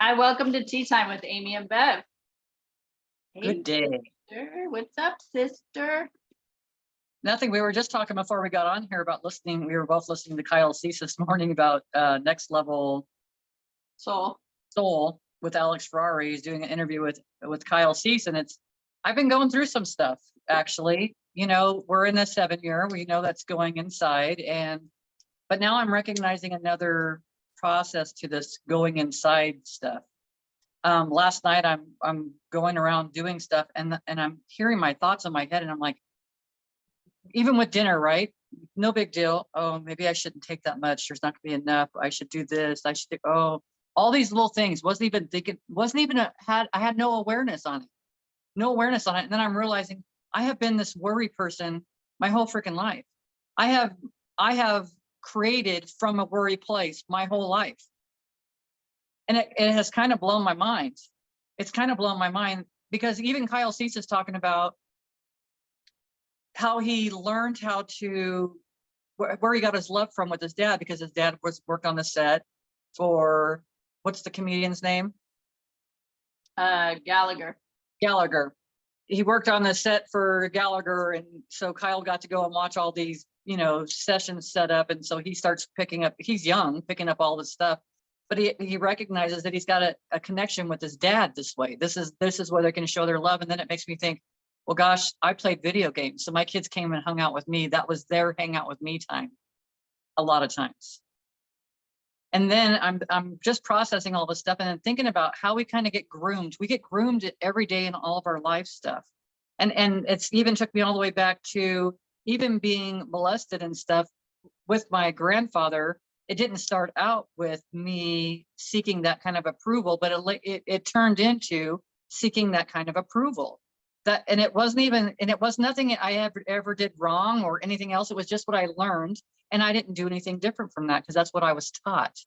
Hi, welcome to Tea Time with Amy and Bev. Good Hey, day. sister. What's up, sister? Nothing. We were just talking before we got on here about listening. We were both listening to Kyle Cease this morning about Next Level Soul. Soul with Alex Ferrari. He's doing an interview with Kyle Cease, and I've been going through some stuff actually. We're in the 7 year. We know that's going inside, but now I'm recognizing another process to this going inside stuff. Last night I'm going around doing stuff, and I'm hearing my thoughts in my head, and I'm like, even with dinner, right? No big deal. Oh, maybe I shouldn't take that much. There's not gonna be enough. I should do this. I should do, all these little things. Wasn't even thinking, wasn't even I had no awareness on it. No awareness on it. And then I'm realizing I have been this worry person my whole freaking life. I have created from a worry place my whole life. And it has kind of blown my mind. It's kind of blown my mind because even Kyle Cease is talking about how he learned how to where he got his love from with his dad, because his dad was worked on the set for, what's the comedian's name? Gallagher. Gallagher. He worked on the set for Gallagher, and so Kyle got to go and watch all these sessions set up, and so he starts picking up, he's young, picking up all this stuff, but he recognizes that he's got a connection with his dad this way. This is where they can show their love. And then it makes me think, well, gosh, I played video games, so my kids came and hung out with me. That was their hang out with me time a lot of times. And then I'm just processing all this stuff and then thinking about how we kind of get groomed. We get groomed every day in all of our life stuff. And it's even took me all the way back to even being molested and stuff with my grandfather. It didn't start out with me seeking that kind of approval, but it turned into seeking that kind of approval. And it was nothing I ever did wrong or anything else. It was just what I learned, and I didn't do anything different from that because that's what I was taught.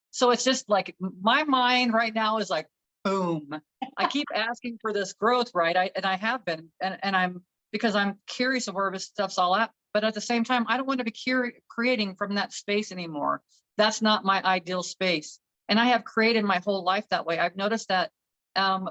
So it's just like my mind right now is like, boom. I keep asking for this growth, right? I have been, and I'm, because I'm curious of where this stuff's all at. But at the same time, I don't want to be creating from that space anymore. That's not my ideal space. And I have created my whole life that way. I've noticed that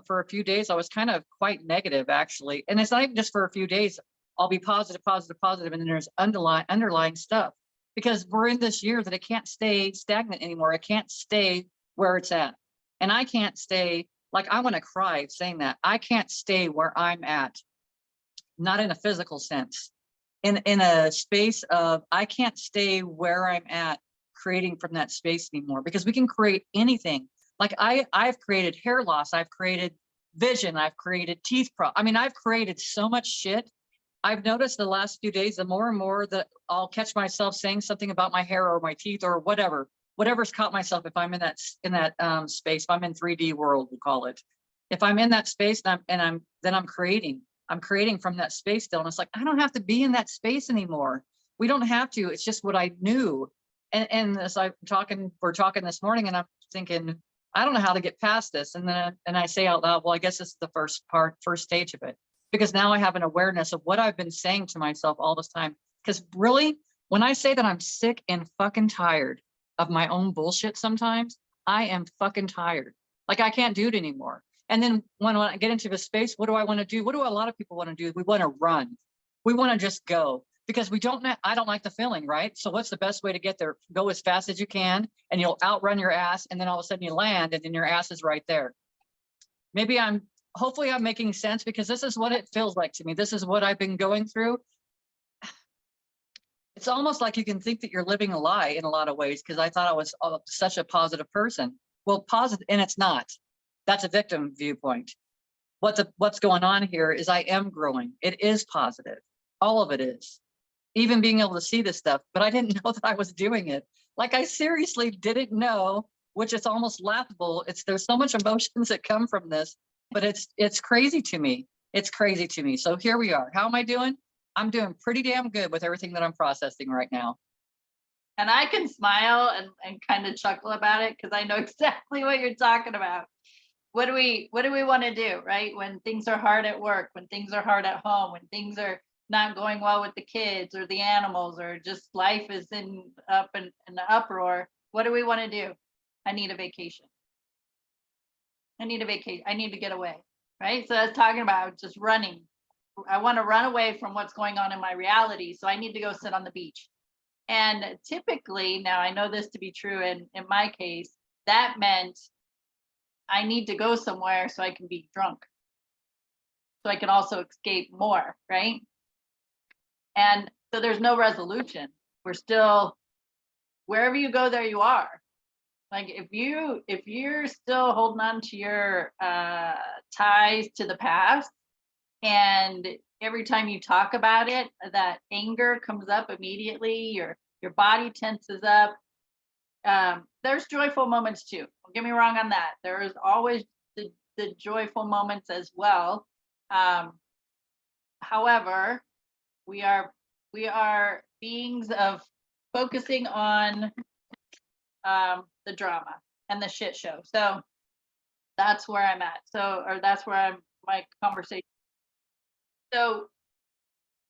for a few days, I was kind of quite negative, actually. And it's not even just for a few days. I'll be positive, positive, positive, and then there's underlying stuff, because we're in this year that it can't stay stagnant anymore. It can't stay where it's at. And I can't stay, like, I want to cry saying that. I can't stay where I'm at, not in a physical sense, in a space of, I can't stay where I'm at creating from that space anymore, because we can create anything. Like I've created hair loss, I've created vision, I've created I mean, I've created so much shit. I've noticed the last few days, the more and more that I'll catch myself saying something about my hair or my teeth or whatever's caught myself. If I'm in that space, if I'm in 3D world, we call it. If I'm in that space then I'm creating from that space still. And it's like, I don't have to be in that space anymore. We don't have to. It's just what I knew. And as we're talking this morning, and I'm thinking, I don't know how to get past this. And I say out loud, well, I guess this is the first stage of it, because now I have an awareness of what I've been saying to myself all this time. Because really, when I say that I'm sick and fucking tired of my own bullshit sometimes, I am fucking tired. Like, I can't do it anymore. And then when I get into the space, what do I want to do? What do a lot of people want to do? We want to run. We want to just go, because I don't like the feeling, right? So what's the best way to get there? Go as fast as you can, and you'll outrun your ass. And then all of a sudden you land, and then your ass is right there. Hopefully I'm making sense, because this is what it feels like to me. This is what I've been going through. It's almost like you can think that you're living a lie in a lot of ways, because I thought I was such a positive person. Well, positive, and it's not. That's a victim viewpoint. What's going on here is I am growing. It is positive. All of it is. Even being able to see this stuff, but I didn't know that I was doing it. Like, I seriously didn't know, which is almost laughable. There's so much emotions that come from this, but it's crazy to me. It's crazy to me. So here we are. How am I doing? I'm doing pretty damn good with everything that I'm processing right now. And I can smile and kind of chuckle about it because I know exactly what you're talking about. What do we want to do, right? When things are hard at work, when things are hard at home, when things are not going well with the kids or the animals, or just life is in the uproar, what do we want to do? I need a vacation. I need a vacation. I need to get away. Right. So that's talking about just running. I want to run away from what's going on in my reality. So I need to go sit on the beach. And typically, now I know this to be true in my case, that meant I need to go somewhere so I can be drunk. So I can also escape more, right? And so there's no resolution. We're still, wherever you go, there you are. Like if you're still holding on to your ties to the past, and every time you talk about it, that anger comes up immediately, your body tenses up. There's joyful moments too. Don't get me wrong on that. There is always the joyful moments as well. However, we are beings of focusing on the drama and the shit show. So that's where I'm at. So, or that's where I'm, my conversation. So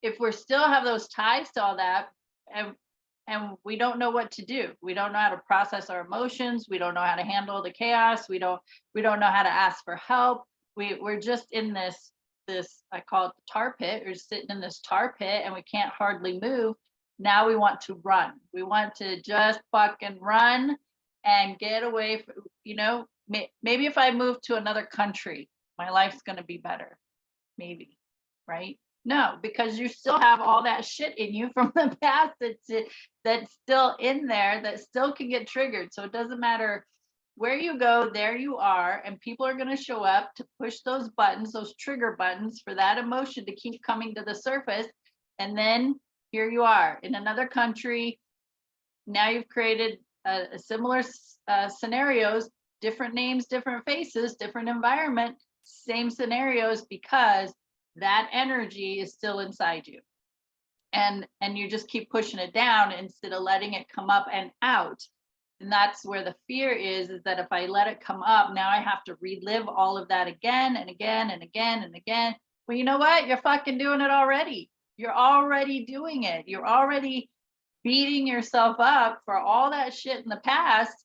if we're still have those ties to all that, and we don't know what to do, we don't know how to process our emotions, we don't know how to handle the chaos, we don't know how to ask for help, we're just in this I call it the tar pit. We're sitting in this tar pit and we can't hardly move. Now we want to run. We want to just fucking run and get away from, maybe if I move to another country, my life's going to be better. Maybe, right? No, because you still have all that shit in you from the past that's still in there, that still can get triggered. So it doesn't matter where you go, there you are, and people are going to show up to push those buttons, those trigger buttons for that emotion to keep coming to the surface. And then here you are in another country. Now you've created a similar scenarios, different names, different faces, different environment, same scenarios, because that energy is still inside you. And you just keep pushing it down instead of letting it come up and out. And that's where the fear is that if I let it come up, now I have to relive all of that again and again and again and again. Well, you know what? You're fucking doing it already. You're already doing it. You're already beating yourself up for all that shit in the past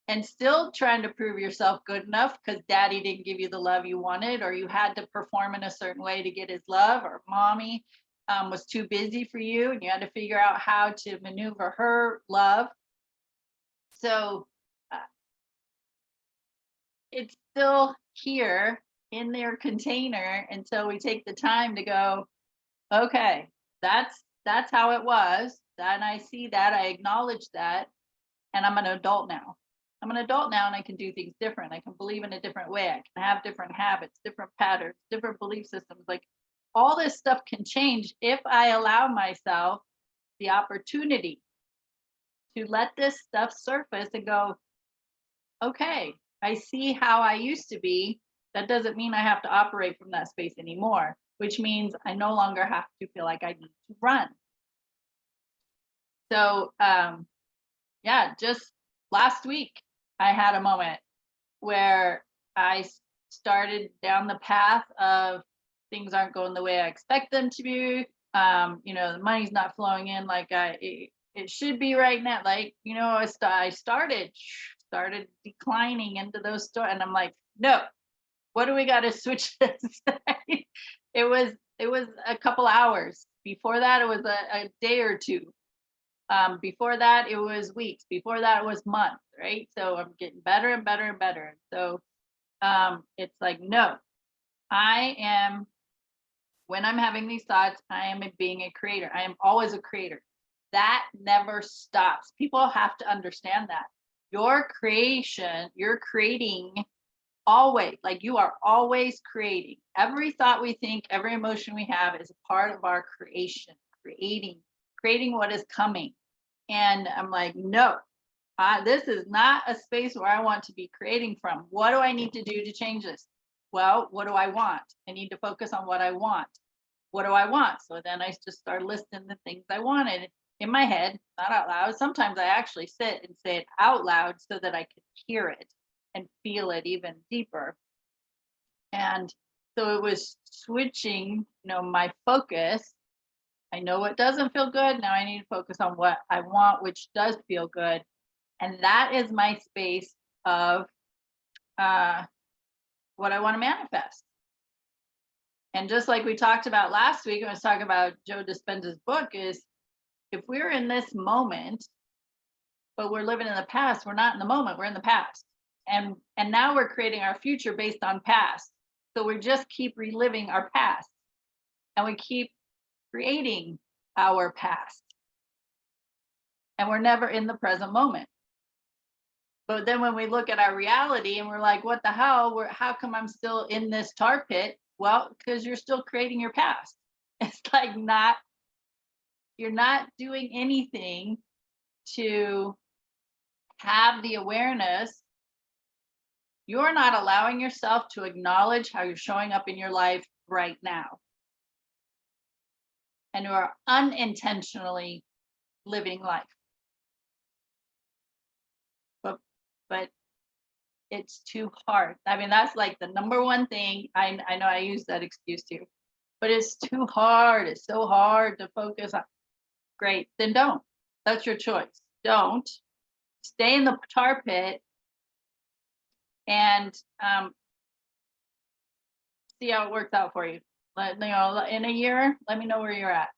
and still trying to prove yourself good enough because daddy didn't give you the love you wanted, or you had to perform in a certain way to get his love, or mommy was too busy for you and you had to figure out how to maneuver her love. So it's still here in their container until we take the time to go, okay, that's how it was. And I see that, I acknowledge that, and I'm an adult now. I'm an adult now and I can do things different. I can believe in a different way. I can have different habits, different patterns, different belief systems. Like all this stuff can change if I allow myself the opportunity to let this stuff surface and go, okay, I see how I used to be. That doesn't mean I have to operate from that space anymore, which means I no longer have to feel like I need to run. So, yeah, just last week, I had a moment where I started down the path of things aren't going the way I expect them to be. The money's not flowing in like it should be right now. Like, I started declining into those stores, and I'm like, no, what do we got to switch this? It was a couple hours. Before that, it was a day or two. Before that, it was weeks. Before that, it was months, right? So I'm getting better and better and better. So it's like, no, when I'm having these thoughts, I am being a creator. I am always a creator. That never stops. People have to understand that. Your creation, you're creating always, like you are always creating. Every thought we think, every emotion we have is a part of our creation, creating what is coming. And I'm like, no, this is not a space where I want to be creating from. What do I need to do to change this? Well, what do I want? I need to focus on what I want. What do I want? So then I just start listing the things I wanted in my head, not out loud. Sometimes I actually sit and say it out loud so that I can hear it and feel it even deeper. And so it was switching, my focus. I know what doesn't feel good. Now I need to focus on what I want, which does feel good. And that is my space of what I want to manifest. And just like we talked about last week, when I was talking about Joe Dispenza's book, is if we're in this moment, but we're living in the past, we're not in the moment, we're in the past. And now we're creating our future based on past. So we just keep reliving our past, and we keep creating our past. And we're never in the present moment. But then when we look at our reality and we're like, what the hell? How come I'm still in this tar pit? Well, because you're still creating your past. It's like you're not doing anything to have the awareness. You're not allowing yourself to acknowledge how you're showing up in your life right now. And you are unintentionally living life. But it's too hard. I mean, that's like the number one thing. I know I use that excuse too, but it's too hard. It's so hard to focus on. Great, then don't. That's your choice. Don't. Stay in the tar pit and see how it works out for you. In a year, let me know where you're at.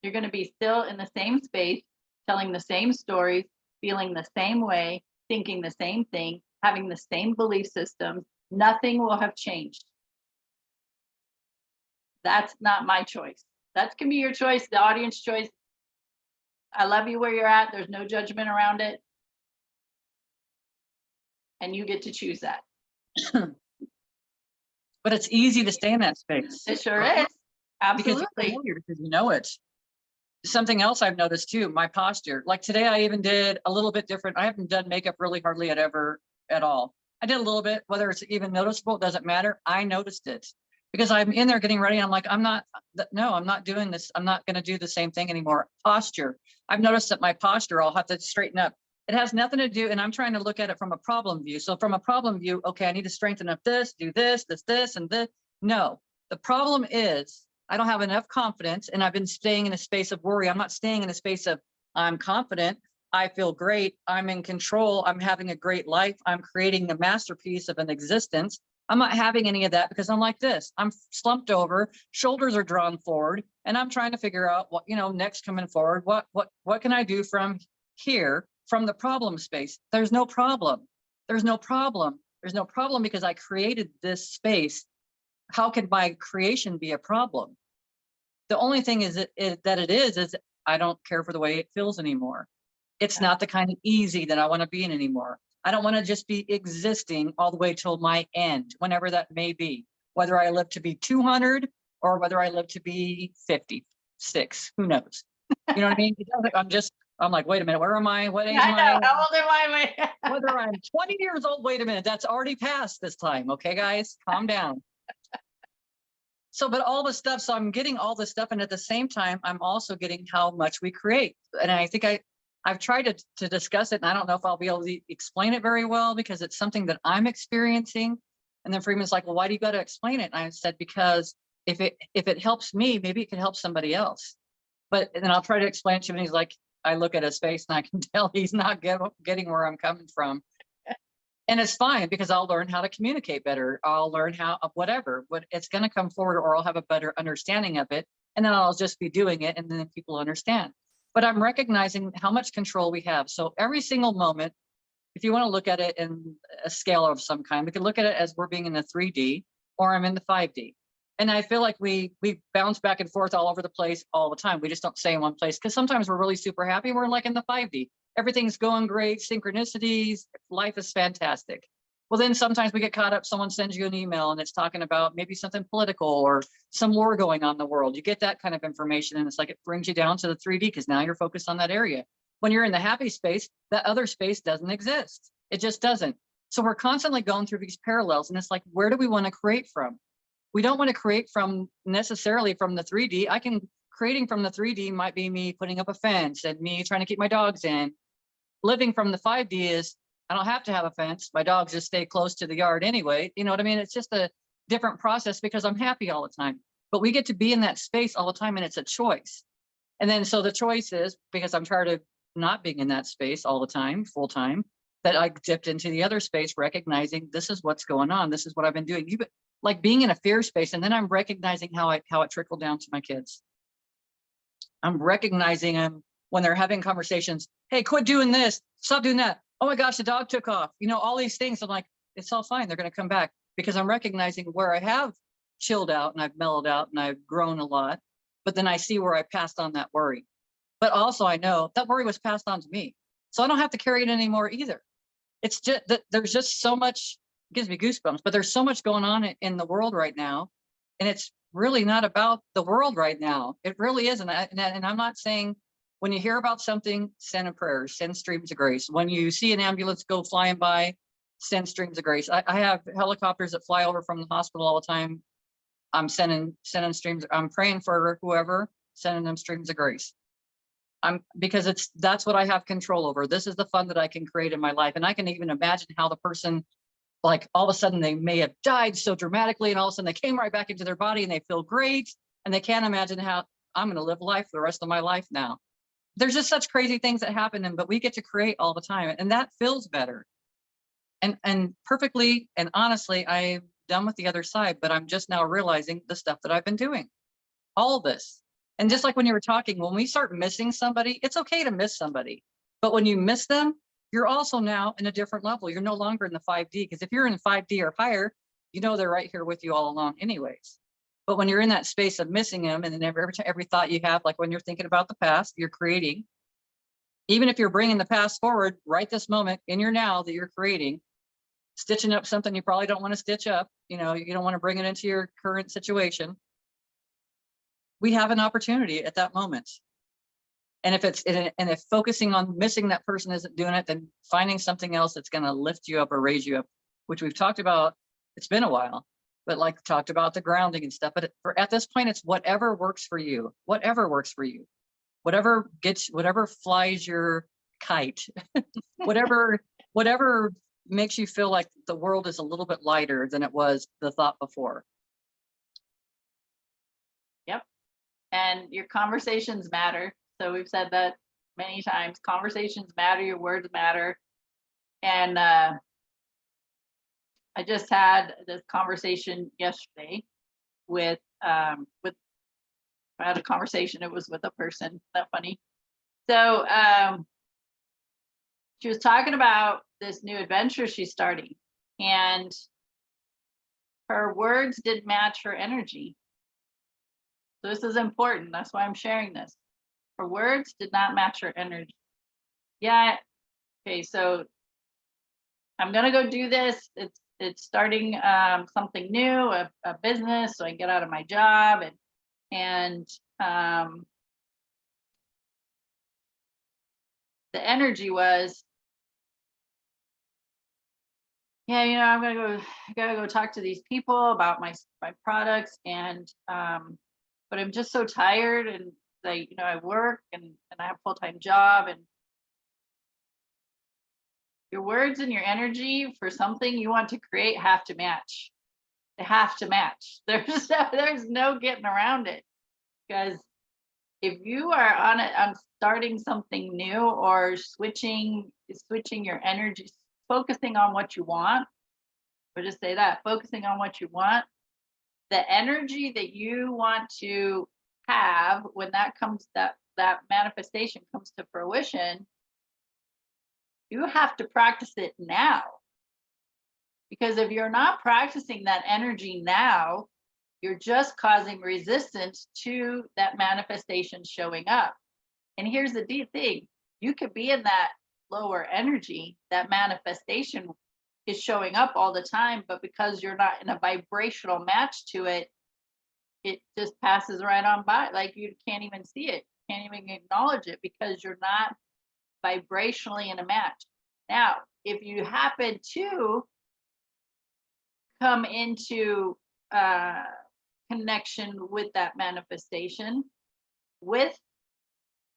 You're going to be still in the same space, telling the same stories, feeling the same way, thinking the same thing, having the same belief systems. Nothing will have changed. That's not my choice. That can be your choice, the audience choice. I love you where you're at. There's no judgment around it. And you get to choose that. But it's easy to stay in that space. It sure is. Absolutely. Because you know it. Something else I've noticed too, my posture. Like today, I even did a little bit different. I haven't done makeup really hardly at all. I did a little bit, whether it's even noticeable, it doesn't matter. I noticed it because I'm in there getting ready. I'm like, I'm not doing this. I'm not going to do the same thing anymore. Posture. I've noticed that my posture, I'll have to straighten up. It has nothing to do, and I'm trying to look at it from a problem view. So from a problem view, okay, I need to strengthen up this, do this, and this. No, the problem is I don't have enough confidence, and I've been staying in a space of worry. I'm not staying in a space of I'm confident, I feel great, I'm in control, I'm having a great life, I'm creating a masterpiece of an existence. I'm not having any of that because I'm like this. I'm slumped over, shoulders are drawn forward, and I'm trying to figure out what, next coming forward. What can I do from here, from the problem space? There's no problem. There's no problem. There's no problem because I created this space. How could my creation be a problem? The only thing is that it is I don't care for the way it feels anymore. It's not the kind of easy that I want to be in anymore. I don't want to just be existing all the way till my end, whenever that may be, whether I live to be 200 or whether I live to be 56, who knows? You know what I mean? I'm like, wait a minute, where am I? What age am I? How old am I? Whether I'm 20 years old, wait a minute, that's already passed this time. Okay, guys, calm down. So, but all the stuff, so I'm getting all the stuff. And at the same time, I'm also getting how much we create. And I think I've tried to discuss it, and I don't know if I'll be able to explain it very well because it's something that I'm experiencing. And then Freeman's like, well, why do you got to explain it? And I said, because if it helps me, maybe it can help somebody else. But then I'll try to explain to him. And he's like, I look at his face and I can tell he's not getting where I'm coming from. And it's fine because I'll learn how to communicate better. I'll learn how, whatever, but it's going to come forward, or I'll have a better understanding of it. And then I'll just be doing it. And then people understand. But I'm recognizing how much control we have. So every single moment, if you want to look at it in a scale of some kind, we can look at it as we're being in the 3D or I'm in the 5D. And I feel like we bounce back and forth all over the place all the time. We just don't stay in one place because sometimes we're really super happy. We're like in the 5D. Everything's going great, synchronicities, life is fantastic. Well, then sometimes we get caught up. Someone sends you an email and it's talking about maybe something political or some war going on in the world. You get that kind of information and it's like it brings you down to the 3D because now you're focused on that area. When you're in the happy space, that other space doesn't exist. It just doesn't. So we're constantly going through these parallels, and it's like, where do we want to create from? We don't want to create from necessarily from the 3D. Creating from the 3D might be me putting up a fence and me trying to keep my dogs in. Living from the 5D is I don't have to have a fence. My dogs just stay close to the yard anyway. You know what I mean? It's just a different process because I'm happy all the time. But we get to be in that space all the time, and it's a choice. And then so the choice is, because I'm tired of not being in that space all the time, full time, that I dipped into the other space, recognizing this is what's going on. This is what I've been doing. Like being in a fear space. And then I'm recognizing how it trickled down to my kids. I'm recognizing them when they're having conversations. Hey, quit doing this. Stop doing that. Oh my gosh, the dog took off. You know, all these things. I'm like, it's all fine. They're going to come back, because I'm recognizing where I have chilled out and I've mellowed out and I've grown a lot. But then I see where I passed on that worry. But also I know that worry was passed on to me. So I don't have to carry it anymore either. It's just that there's just so much, it gives me goosebumps, but there's so much going on in the world right now. And it's really not about the world right now. It really isn't. And I'm not saying, when you hear about something, send a prayer, send streams of grace. When you see an ambulance go flying by, send streams of grace. I have helicopters that fly over from the hospital all the time. I'm sending streams. I'm praying for whoever, sending them streams of grace. Because that's what I have control over. This is the fun that I can create in my life. And I can even imagine how the person, like all of a sudden they may have died so dramatically, and all of a sudden they came right back into their body and they feel great. And they can't imagine how I'm going to live life the rest of my life now. There's just such crazy things that happen, but we get to create all the time, and that feels better. And perfectly and honestly, I'm done with the other side, but I'm just now realizing the stuff that I've been doing, all this. And just like when you were talking, when we start missing somebody, it's okay to miss somebody. But when you miss them, you're also now in a different level. You're no longer in the 5D, because if you're in 5D or higher, you know they're right here with you all along anyways. But when you're in that space of missing them, and then every thought you have, like when you're thinking about the past, you're creating, even if you're bringing the past forward right this moment in your now that you're creating, stitching up something you probably don't want to stitch up, you know, you don't want to bring it into your current situation. We have an opportunity at that moment. And if focusing on missing that person isn't doing it, then finding something else that's going to lift you up or raise you up, which we've talked about. It's been a while, but like talked about the grounding and stuff. But at this point, it's whatever works for you, whatever works for you, whatever flies your kite, whatever makes you feel like the world is a little bit lighter than it was the thought before. Yep. And your conversations matter. So we've said that many times. Conversations matter, your words matter. And I just had this conversation yesterday with I had a conversation, it was with a person. Isn't that funny? So she was talking about this new adventure she's starting, and her words didn't match her energy. So this is important. That's why I'm sharing this. Her words did not match her energy. Yeah. Okay. So I'm gonna go do this. It's starting something new, a business, so I can get out of my job, and the energy was, yeah, you know, I gotta go talk to these people about my products, and but I'm just so tired, and I work and I have a full-time job, and your words and your energy for something you want to create have to match. They have to match. There's no getting around it, because if you are on starting something new, or switching your energy, focusing on what you want, or just say that, focusing on what you want, the energy that you want to have when that manifestation comes to fruition, you have to practice it now. Because if you're not practicing that energy now, you're just causing resistance to that manifestation showing up. And here's the deep thing: you could be in that lower energy, that manifestation is showing up all the time, but because you're not in a vibrational match to it, it just passes right on by. Like you can't even see it, can't even acknowledge it, because you're not vibrationally in a match. Now, if you happen to come into connection with that manifestation with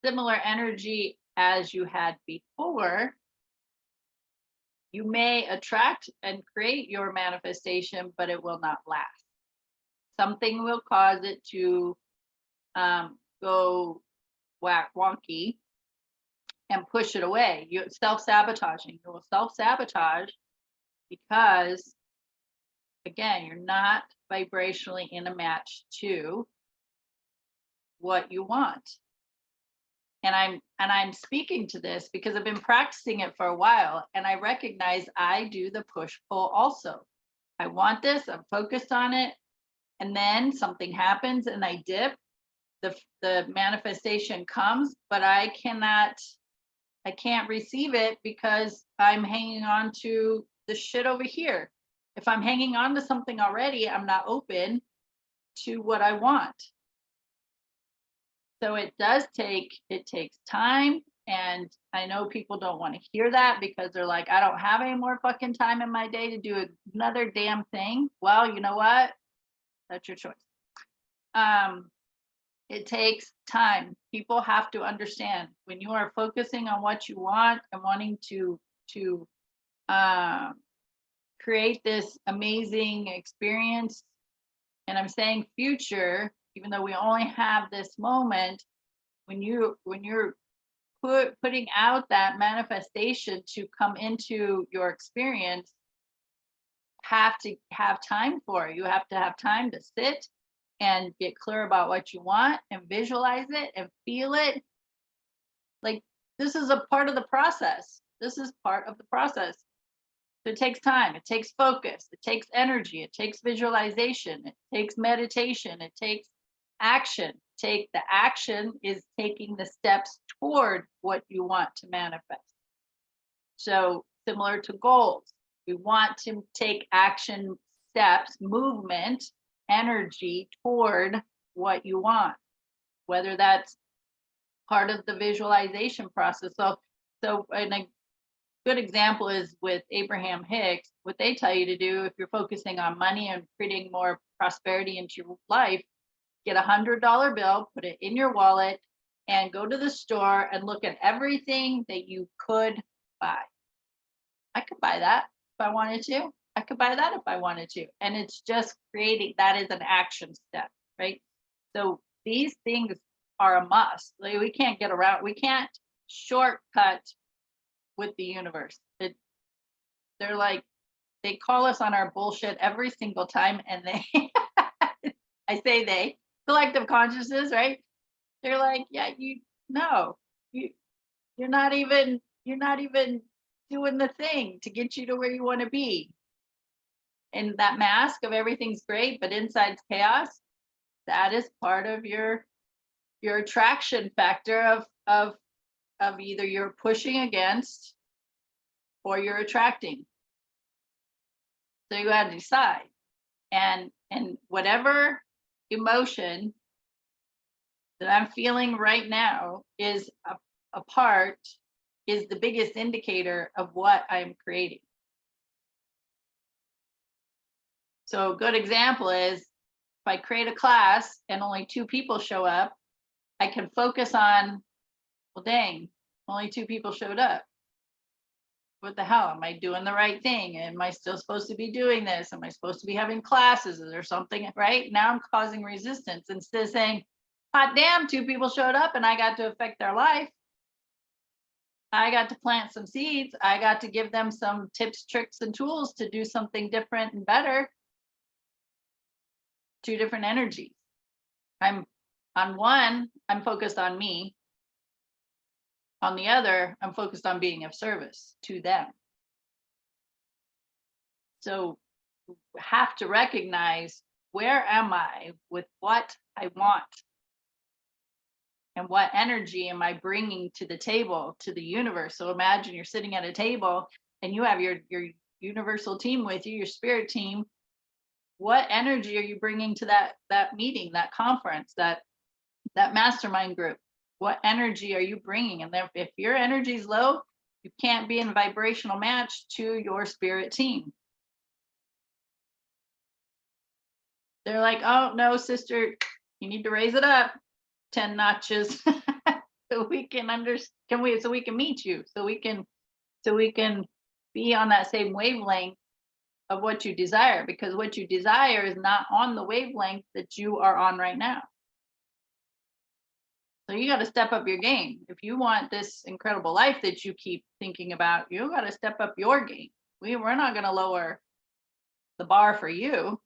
similar energy as you had before, you may attract and create your manifestation, but it will not last. Something will cause it to go wonky, and push it away. You self-sabotaging. You will self-sabotage because, again, you're not vibrationally in a match to what you want. And I'm speaking to this because I've been practicing it for a while, and I recognize I do the push-pull also. I want this, I'm focused on it, and then something happens and I dip, the manifestation comes, but I can't receive it because I'm hanging on to the shit over here. If I'm hanging on to something already, I'm not open to what I want. So it takes time. And I know people don't want to hear that because they're like, I don't have any more fucking time in my day to do another damn thing. Well, you know what? That's your choice. It takes time. People have to understand when you are focusing on what you want and wanting to create this amazing experience. And I'm saying future, even though we only have this moment, when you're putting out that manifestation to come into your experience, have to have time for it. You have to have time to sit and get clear about what you want and visualize it and feel it. Like, this is a part of the process. This is part of the process. So it takes time, it takes focus, it takes energy, it takes visualization, it takes meditation, it takes action. The action is taking the steps toward what you want to manifest. So similar to goals, we want to take action steps, movement, energy toward what you want, whether that's part of the visualization process. So and a good example is with Abraham Hicks. What they tell you to do if you're focusing on money and creating more prosperity into your life, get $100 bill, put it in your wallet, and go to the store and look at everything that you could buy. I could buy that if I wanted to. I could buy that if I wanted to. And it's just creating that is an action step, right? So these things are a must. Like, we can't get around, we can't shortcut with the universe. They're like, they call us on our bullshit every single time, and they I say they, collective consciousness, right? They're like, yeah, you're not even doing the thing to get you to where you want to be. And that mask of everything's great, but inside's chaos, that is part of your attraction factor of either you're pushing against or you're attracting. So you got to decide. And whatever emotion that I'm feeling right now is is the biggest indicator of what I'm creating. So a good example is if I create a class and only 2 people show up, I can focus on, well, dang, only 2 people showed up. What the hell? Am I doing the right thing? Am I still supposed to be doing this? Am I supposed to be having classes? Is there something, right? Now I'm causing resistance instead of saying, hot damn, 2 people showed up and I got to affect their life. I got to plant some seeds. I got to give them some tips, tricks, and tools to do something different and better. 2 different energies. I'm on one, I'm focused on me. On the other, I'm focused on being of service to them. So have to recognize, where am I with what I want? And what energy am I bringing to the table, to the universe? So imagine you're sitting at a table and you have your universal team with you, your spirit team. What energy are you bringing to that meeting, that conference, that mastermind group? What energy are you bringing? And if your energy is low, you can't be in vibrational match to your spirit team. They're like, oh no, sister, you need to raise it up 10 notches so we can so we can meet you, so we can be on that same wavelength of what you desire, because what you desire is not on the wavelength that you are on right now. So you got to step up your game. If you want this incredible life that you keep thinking about, you got to step up your game. We're not going to lower the bar for you.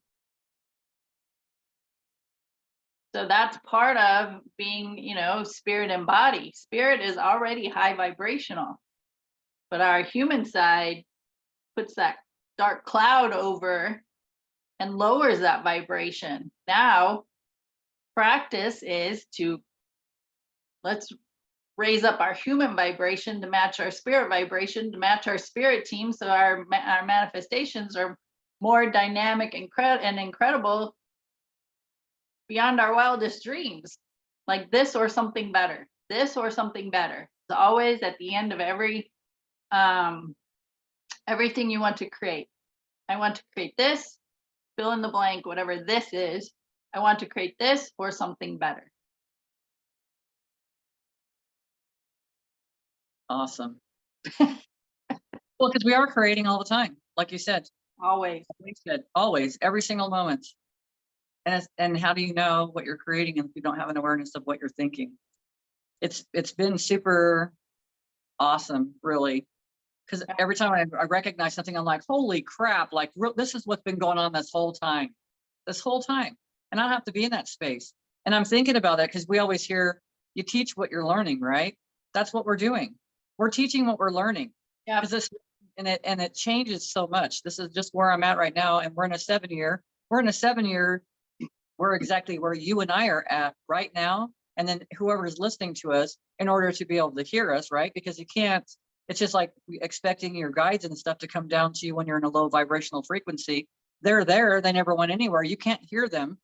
So that's part of being, spirit and body. Spirit is already high vibrational, but our human side puts that dark cloud over and lowers that vibration. Now, practice is to let's raise up our human vibration to match our spirit vibration, to match our spirit team, so our manifestations are more dynamic and incredible beyond our wildest dreams. Like this or something better. This or something better. It's always at the end of everything you want to create. I want to create this, fill in the blank, whatever this is. I want to create this or something better. Awesome. Well, because we are creating all the time, like you said. Always. Always, every single moment. And how do you know what you're creating if you don't have an awareness of what you're thinking? It's been super awesome, really. Because every time I recognize something, I'm like, holy crap, like this is what's been going on this whole time. And I don't have to be in that space. And I'm thinking about that because we always hear, you teach what you're learning, right? That's what we're doing. We're teaching what we're learning. Yeah. And it changes so much. This is just where I'm at right now. And we're in a 7-year. We're exactly where you and I are at right now. And then whoever is listening to us, in order to be able to hear us, right? Because you can't, it's just like expecting your guides and stuff to come down to you when you're in a low vibrational frequency. They're there, they never went anywhere. You can't hear them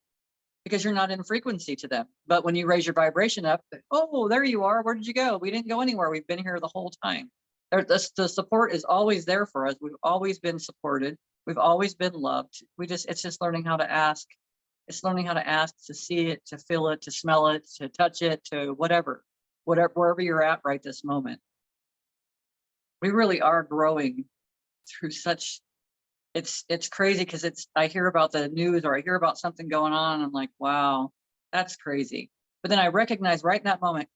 because you're not in frequency to them. But when you raise your vibration up, oh, there you are. Where did you go? We didn't go anywhere. We've been here the whole time. The support is always there for us. We've always been supported. We've always been loved. It's just learning how to ask. It's learning how to ask, to see it, to feel it, to smell it, to touch it, to whatever, wherever you're at right this moment. We really are growing through such, it's crazy because I hear about the news or I hear about something going on. And I'm like, wow, that's crazy. But then I recognize right in that moment,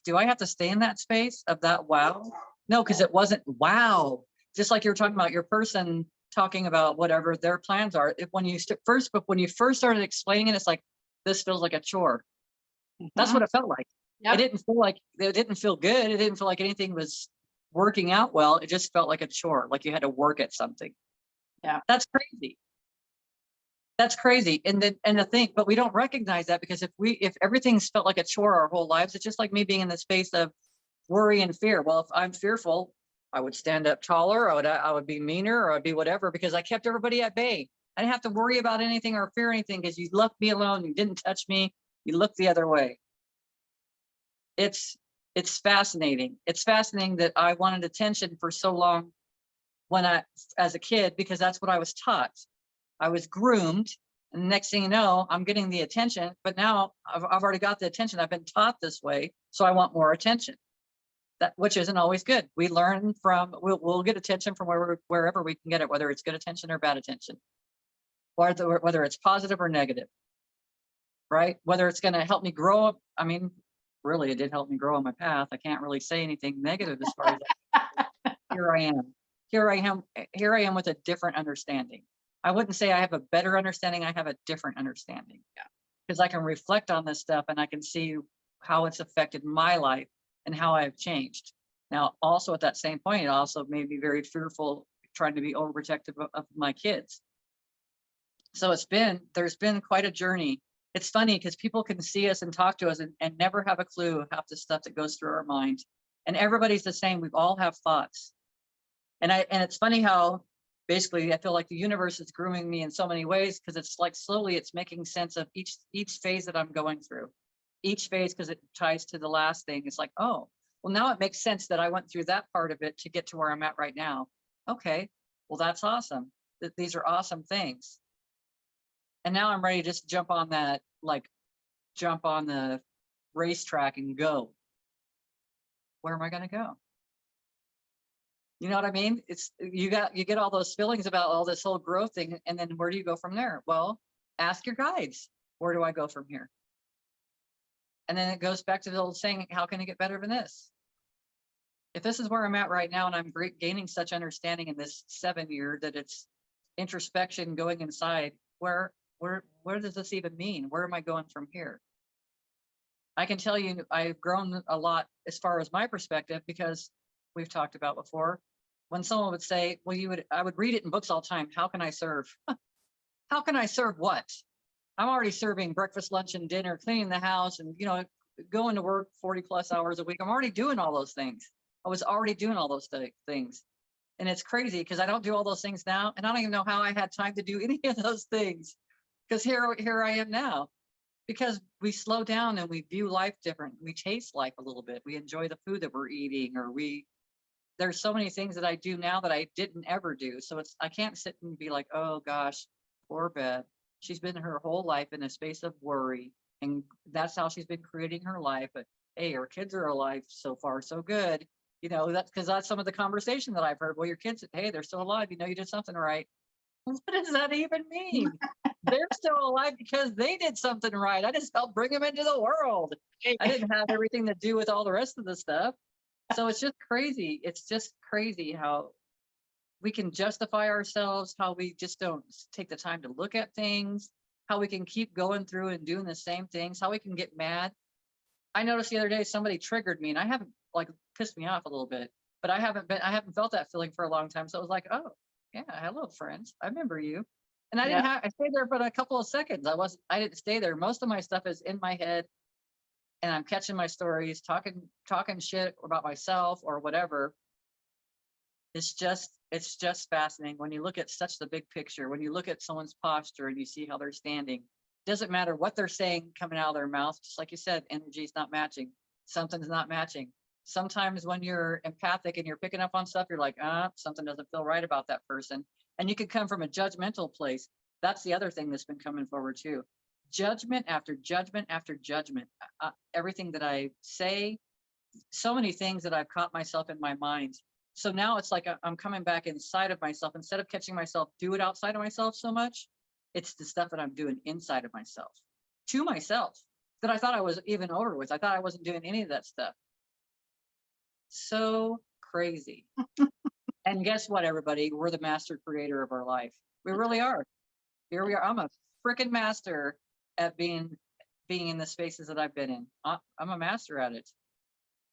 do I have to stay in that space of that wow? No, because it wasn't wow. Just like you were talking about your person talking about whatever their plans are. When you first started explaining it, it's like, this feels like a chore. That's what it felt like. Yep. It didn't feel good. It didn't feel like anything was working out well. It just felt like a chore, like you had to work at something. Yeah. That's crazy. That's crazy. And the thing, but we don't recognize that because if everything's felt like a chore our whole lives, it's just like me being in the space of worry and fear. Well, if I'm fearful, I would stand up taller, I would be meaner, or I'd be whatever, because I kept everybody at bay. I didn't have to worry about anything or fear anything because you left me alone. You didn't touch me. You looked the other way. It's fascinating. It's fascinating that I wanted attention for so long as a kid, because that's what I was taught. I was groomed, and the next thing you know, I'm getting the attention, but now I've already got the attention. I've been taught this way, so I want more attention. Which isn't always good. We learn from, we'll get attention from wherever we can get it, whether it's good attention or bad attention, or whether it's positive or negative, right? Whether it's going to help me grow up. I mean, really, it did help me grow on my path. I can't really say anything negative as far as here I am with a different understanding. I wouldn't say I have a better understanding. I have a different understanding. Yeah. Because I can reflect on this stuff and I can see how it's affected my life and how I've changed. Now, also at that same point, it also made me very fearful, trying to be overprotective of my kids. So there's been quite a journey. It's funny because people can see us and talk to us and never have a clue half the stuff that goes through our mind. And everybody's the same. We all have thoughts. And it's funny how basically I feel like the universe is grooming me in so many ways, because it's like slowly it's making sense of each phase that I'm going through. Each phase, because it ties to the last thing. It's like, oh, well, now it makes sense that I went through that part of it to get to where I'm at right now. Okay, well, that's awesome. These are awesome things. And now I'm ready to just jump on the racetrack and go. Where am I going to go? You know what I mean? You get all those feelings about all this whole growth thing, and then where do you go from there? Well, ask your guides. Where do I go from here? And then it goes back to the old saying, how can it get better than this? If this is where I'm at right now, and I'm gaining such understanding in this 7 year that it's introspection, going inside, where does this even mean? Where am I going from here? I can tell you I've grown a lot as far as my perspective, because we've talked about before, when someone would say, well, I would read it in books all the time. How can I serve? How can I serve what? I'm already serving breakfast, lunch, and dinner, cleaning the house, and, going to work 40+ hours a week. I'm already doing all those things. I was already doing all those things. And it's crazy because I don't do all those things now. And I don't even know how I had time to do any of those things, because here I am now, because we slow down and we view life different. We taste life a little bit. We enjoy the food that we're eating, or there's so many things that I do now that I didn't ever do. So I can't sit and be like, oh gosh, poor Beth. She's been her whole life in a space of worry, and that's how she's been creating her life. But hey, her kids are alive so far, so good. That's because that's some of the conversation that I've heard. Well, your kids, hey, they're still alive. You did something right. What does that even mean? They're still alive because they did something right. I just helped bring them into the world. I didn't have everything to do with all the rest of the stuff. So it's just crazy. It's just crazy how we can justify ourselves, how we just don't take the time to look at things, how we can keep going through and doing the same things, how we can get mad. I noticed the other day somebody triggered me, and I haven't, pissed me off a little bit, but I haven't felt that feeling for a long time. So it was like, oh yeah, hello friends, I remember you. And I stayed there for a couple of seconds. I didn't stay there. Most of my stuff is in my head, and I'm catching my stories, talking shit about myself or whatever. It's just fascinating when you look at such the big picture, when you look at someone's posture and you see how they're standing. Doesn't matter what they're saying coming out of their mouth, just like you said, energy's not matching. Something's not matching. Sometimes when you're empathic and you're picking up on stuff, you're like, something doesn't feel right about that person. And you could come from a judgmental place. That's the other thing that's been coming forward too. Judgment after judgment after judgment. Everything that I say, so many things that I've caught myself in my mind. So now it's like I'm coming back inside of myself. Instead of catching myself do it outside of myself so much, it's the stuff that I'm doing inside of myself, to myself, that I thought I was even over with. I thought I wasn't doing any of that stuff. So crazy. And guess what, everybody? We're the master creator of our life. We really are. Here we are. I'm a freaking master at being in the spaces that I've been in. I'm a master at it.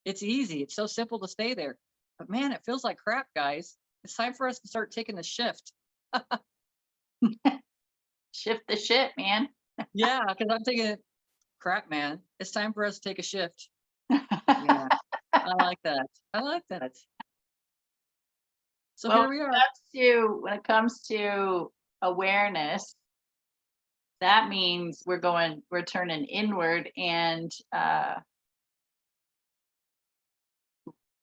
It's easy. It's so simple to stay there. But man, it feels like crap, guys. It's time for us to start taking a shift. Shift the shit, man. Yeah, because I'm thinking, crap, man. It's time for us to take a shift. Yeah, I like that. I like that. So Well, here we are. when it comes to awareness, that means we're turning inward and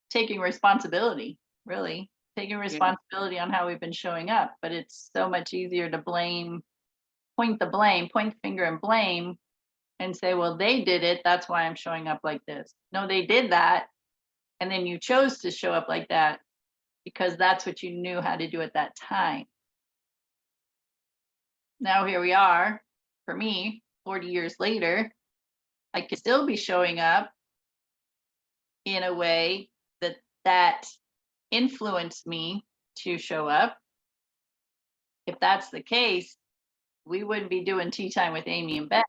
taking responsibility, really taking responsibility on how we've been showing up. But it's so much easier to point the finger and blame, and say, well, they did it, that's why I'm showing up like this. No, they did that, and then you chose to show up like that because that's what you knew how to do at that time. Now here we are. For me, 40 years later, I could still be showing up in a way that influenced me to show up. If that's the case, we wouldn't be doing tea time with Amy and Beth.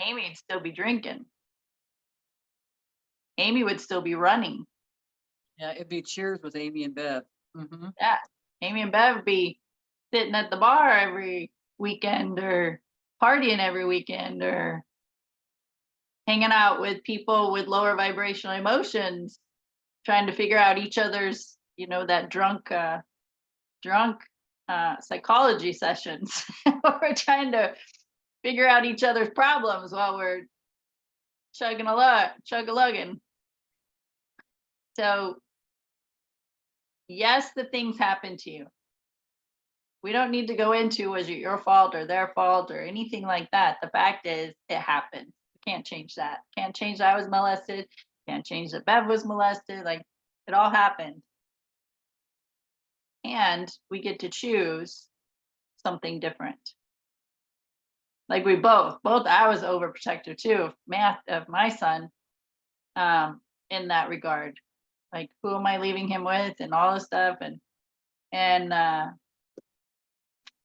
Amy would still be drinking. Amy would still be running. Yeah, it'd be cheers with Amy and Bev. Mm-hmm. Yeah, Amy and Bev would be sitting at the bar every weekend, or partying every weekend, or hanging out with people with lower vibrational emotions, trying to figure out each other's, that drunk psychology sessions. We're trying to figure out each other's problems while we're chug-a-lugging. So yes, the things happen to you. We don't need to go into, was it your fault or their fault or anything like that. The fact is, it happened. You can't change that. Can't change that I was molested. Can't change that Bev was molested. Like, it all happened. And we get to choose something different. Like we both, I was overprotective too of my son, in that regard. Like, who am I leaving him with and all this stuff. And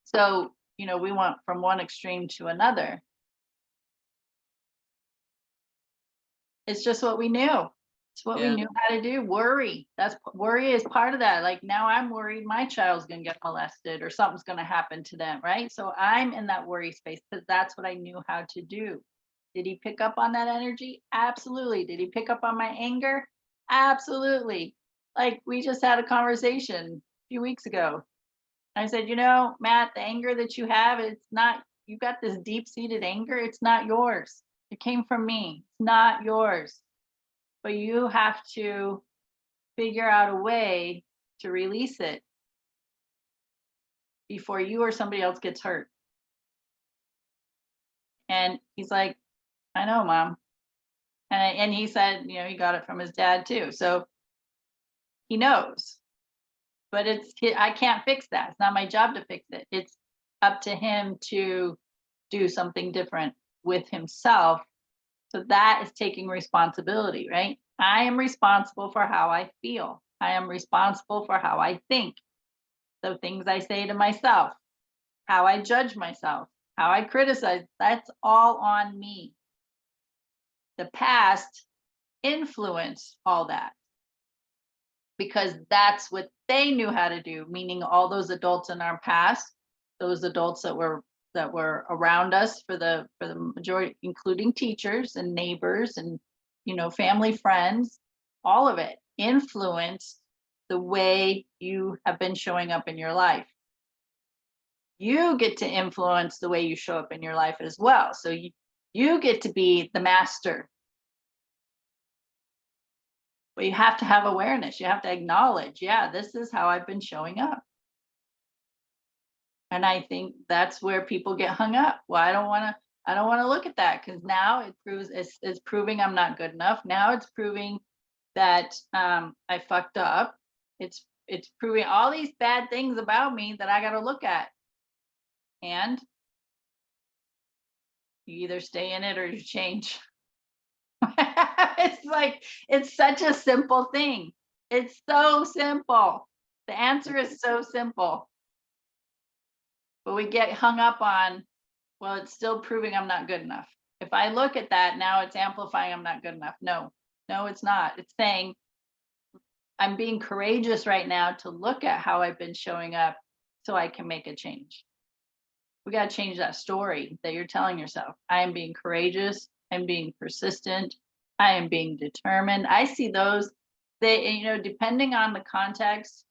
so, we went from one extreme to another. It's just what we knew. It's what we Yeah. knew how to do. Worry. Worry is part of that. Like, now I'm worried my child's going to get molested or something's going to happen to them. Right. So I'm in that worry space because that's what I knew how to do. Did he pick up on that energy? Absolutely. Did he pick up on my anger? Absolutely. Like, we just had a conversation a few weeks ago. I said, Matt, the anger that you have, it's not, you got this deep seated anger. It's not yours. It came from me. It's not yours. But you have to figure out a way to release it before you or somebody else gets hurt. And he's like, I know, Mom. And he said, he got it from his dad too. So he knows. But I can't fix that. It's not my job to fix it. It's up to him to do something different with himself. So that is taking responsibility, right? I am responsible for how I feel. I am responsible for how I think. The things I say to myself, how I judge myself, how I criticize, that's all on me. The past influenced all that because that's what they knew how to do, meaning all those adults in our past, those adults that were around us for the majority, including teachers and neighbors and family, friends, all of it influenced the way you have been showing up in your life. You get to influence the way you show up in your life as well. So you get to be the master. But you have to have awareness. You have to acknowledge, yeah, this is how I've been showing up. And I think that's where people get hung up. Well, I don't want to look at that because now it proves it's proving I'm not good enough. Now it's proving that I fucked up. It's proving all these bad things about me that I got to look at. And you either stay in it or you change. It's like, it's such a simple thing. It's so simple. The answer is so simple. But we get hung up on, well, it's still proving I'm not good enough. If I look at that, now it's amplifying I'm not good enough. No, it's not. It's saying I'm being courageous right now to look at how I've been showing up so I can make a change. We got to change that story that you're telling yourself. I am being courageous. I'm being persistent. I am being determined. I see those, depending on the context,